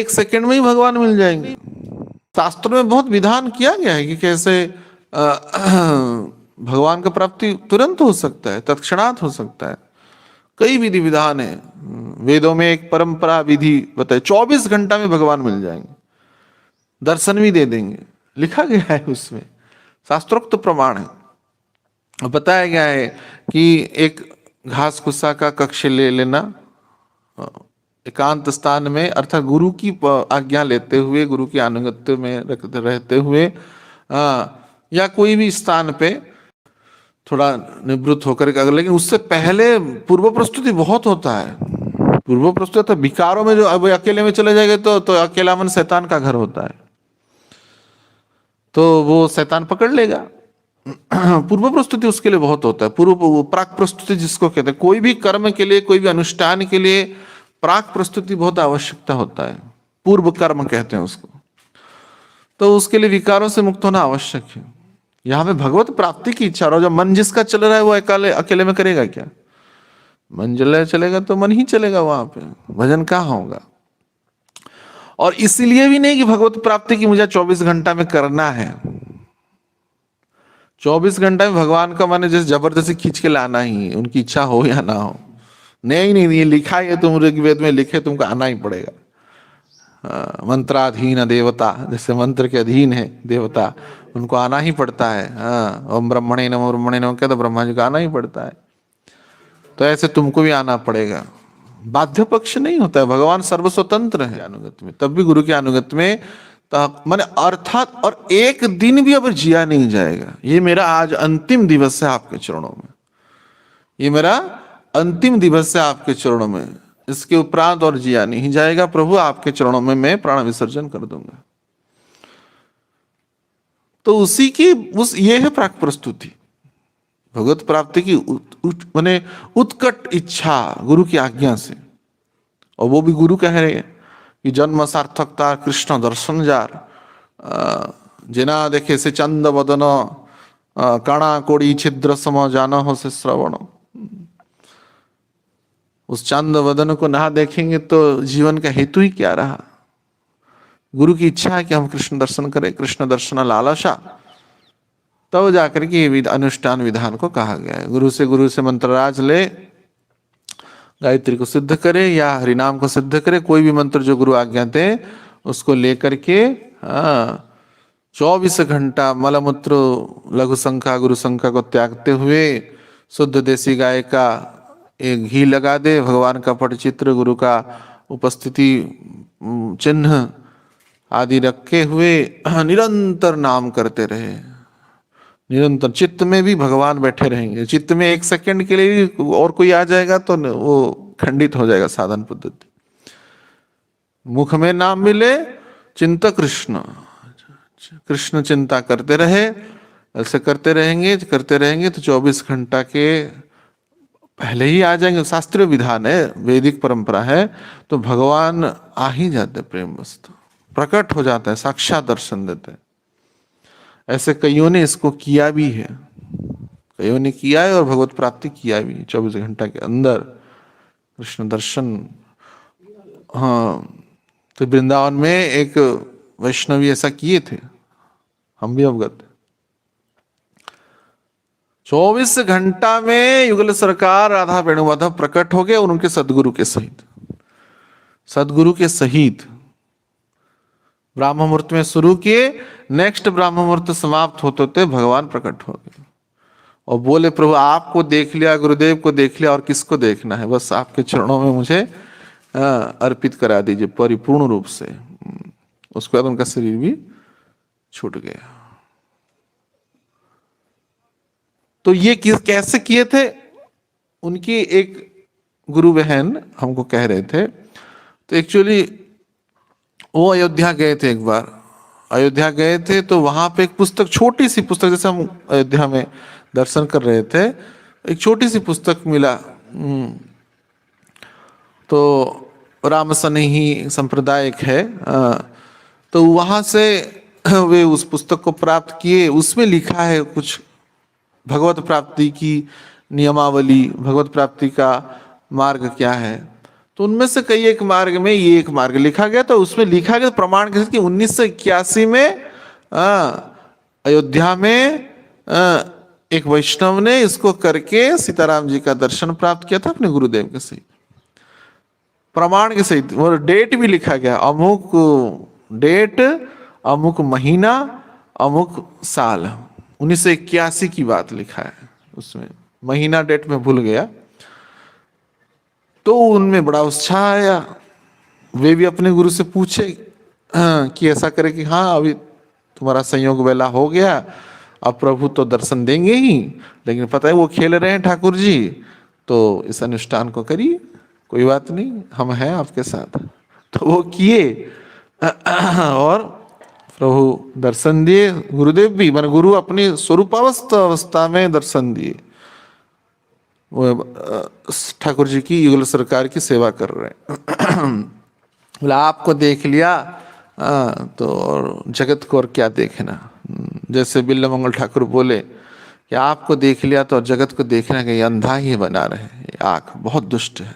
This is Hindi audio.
एक सेकंड में ही भगवान मिल जाएंगे। शास्त्रों में बहुत विधान किया गया है कि कैसे भगवान का प्राप्ति तुरंत हो सकता है, तत्क्षणात हो सकता है। कई विधि विधान है। वेदों में एक परंपरा विधि बताए 24 घंटा में भगवान मिल जाएंगे, दर्शन भी दे देंगे, लिखा गया है उसमें, शास्त्रोक्त प्रमाण है। बताया गया है कि एक घास भूसा का कक्ष ले लेना एकांत स्थान में, अर्थात गुरु की आज्ञा लेते हुए, गुरु की अनुगत्य में रहते हुए, या कोई भी स्थान पे थोड़ा निवृत्त होकर के, अगर लेकिन उससे पहले पूर्व प्रस्तुति बहुत होता है। पूर्व प्रस्तुति तो विकारों में जो अब अकेले में चले जाएंगे तो अकेला मन शैतान का घर होता है, तो वो शैतान पकड़ लेगा। पूर्व प्रस्तुति उसके लिए बहुत होता है। पूर्व प्राक प्रस्तुति जिसको कहते हैं, कोई भी कर्म के लिए, कोई भी अनुष्ठान के लिए प्राक प्रस्तुति बहुत आवश्यकता होता है, पूर्व कर्म कहते हैं उसको। तो उसके लिए विकारों से मुक्त होना आवश्यक है। यहाँ पे भगवत प्राप्ति की इच्छा, और जब मन जिसका चल रहा है वो अकेले में करेगा क्या? मन चलेगा तो मन ही चलेगा, वहां पे भजन कहाँ होगा। और इसीलिए भी नहीं कि भगवत प्राप्ति की मुझे 24 घंटा में करना है। 24 घंटा में भगवान का माने जैसे जबरदस्ती खींच के लाना ही, उनकी इच्छा हो या ना हो। नहीं, ये लिखा है, तुम ऋग्वेद में लिखे, तुमको आना ही पड़ेगा। मंत्राधीन देवता, जैसे मंत्र के अधीन है देवता, उनको आना ही पड़ता है। ओम ब्रह्मणे नमः, ब्रह्मणे नमः कहते ब्रह्मा जी को आना ही पड़ता है। तो ऐसे तुमको भी आना पड़ेगा। बाध्य पक्ष नहीं होता है, भगवान सर्वस्वतंत्र है अनुगत में, तब भी गुरु के अनुगत में माने अर्थात। और एक दिन भी अब जिया नहीं जाएगा। ये मेरा आज अंतिम दिवस है आपके चरणों में, ये मेरा अंतिम दिवस है आपके चरणों में, इसके उपरांत और जिया नहीं जाएगा। प्रभु आपके चरणों में मैं प्राण विसर्जन कर दूंगा। तो उसी की ये है प्राक प्रस्तुति, भगवत प्राप्ति की माने उत्कट इच्छा गुरु की आज्ञा से। और वो भी गुरु कह रहे हैं कि जन्म सार्थकता कृष्ण दर्शन जार, जिना देखे से चंद वदन, कणा कोड़ी छिद्र सम जाना हो से श्रवण। उस चंद वदन को ना देखेंगे तो जीवन का हेतु ही क्या रहा। गुरु की इच्छा है कि हम कृष्ण दर्शन करें, कृष्ण दर्शन लालसा, तब जाकर के अनुष्ठान विधान को कहा गया है। गुरु से मंत्रराज ले, गायत्री को सिद्ध करे या हरिनाम को सिद्ध करे, कोई भी मंत्र जो गुरु आज्ञा दे उसको लेकर के 24 घंटा मलमूत्र लघु संख्या गुरु संख्या को त्यागते हुए शुद्ध देसी गाय का एक घी लगा दे, भगवान का पटचित्र, गुरु का उपस्थिति चिन्ह आदि रखे हुए निरंतर नाम करते रहे। निरंतर चित्त में भी भगवान बैठे रहेंगे। चित्त में एक सेकंड के लिए भी और कोई आ जाएगा तो वो खंडित हो जाएगा साधन पद्धति। मुख में नाम मिले, चिंता कृष्ण, कृष्ण चिंता करते रहे। ऐसे करते रहेंगे तो 24 घंटा के पहले ही आ जाएंगे। शास्त्रीय विधान है, वैदिक परंपरा है, तो भगवान आ ही जाते, प्रेम वस्तु प्रकट हो जाता है, साक्षात दर्शन देते हैं। ऐसे कईयों ने इसको किया भी है, कईयों ने किया है और भगवत प्राप्ति किया भी 24 घंटा के अंदर कृष्ण दर्शन। हाँ, तो वृंदावन में एक वैष्णवी ऐसा किए थे, हम भी अवगत। 24 घंटा में युगल सरकार राधा वेणुमाधव प्रकट हो गए और उनके सदगुरु के सहित ब्राह्म मुहूर्त में शुरू किए। नेक्स्ट ब्राह्म मुहूर्त समाप्त होते होते भगवान प्रकट हो गए और बोले, प्रभु आपको देख लिया, गुरुदेव को देख लिया, और किसको देखना है, बस आपके चरणों में मुझे अर्पित करा दीजिए परिपूर्ण रूप से। उसके बाद उनका शरीर भी छूट गया। तो ये कैसे किए थे? उनकी एक गुरु बहन हमको कह रहे थे। तो एक्चुअली वो अयोध्या गए थे, एक बार अयोध्या गए थे, तो वहां पे एक पुस्तक, छोटी सी पुस्तक, जैसे हम अयोध्या में दर्शन कर रहे थे, एक छोटी सी पुस्तक मिला। तो राम सनेही संप्रदाय है, तो वहां से वे उस पुस्तक को प्राप्त किए। उसमें लिखा है कुछ भगवत प्राप्ति की नियमावली, भगवत प्राप्ति का मार्ग क्या है। तो उनमें से कई एक मार्ग में ये एक मार्ग लिखा गया, तो उसमें लिखा गया प्रमाण के साथ कि 1981 में अयोध्या में एक वैष्णव ने इसको करके सीताराम जी का दर्शन प्राप्त किया था अपने गुरुदेव के सहित, प्रमाण के सहित। और डेट भी लिखा गया, अमुक डेट, अमुक महीना, अमुक साल, 1981 की बात लिखा है उसमें, महीना डेट में भूल गया। तो उनमें बड़ा उत्साह आया, वे भी अपने गुरु से पूछे कि ऐसा करे कि हाँ अभी तुम्हारा संयोग वेला हो गया, अब प्रभु तो दर्शन देंगे ही, लेकिन पता है वो खेल रहे हैं ठाकुर जी, तो इस अनुष्ठान को करिए, कोई बात नहीं, हम हैं आपके साथ। तो वो किए और प्रभु दर्शन दिए, गुरुदेव भी मान गुरु अपनी स्वरूपावस्था में दर्शन दिए, वो ठाकुर जी की युगल सरकार की सेवा कर रहे हैं। बोला आपको देख लिया तो और जगत को और क्या देखना, जैसे बिल्ल मंगल ठाकुर बोले कि आपको देख लिया तो जगत को देखना कि ये अंधा ही बना रहे, आँख बहुत दुष्ट है।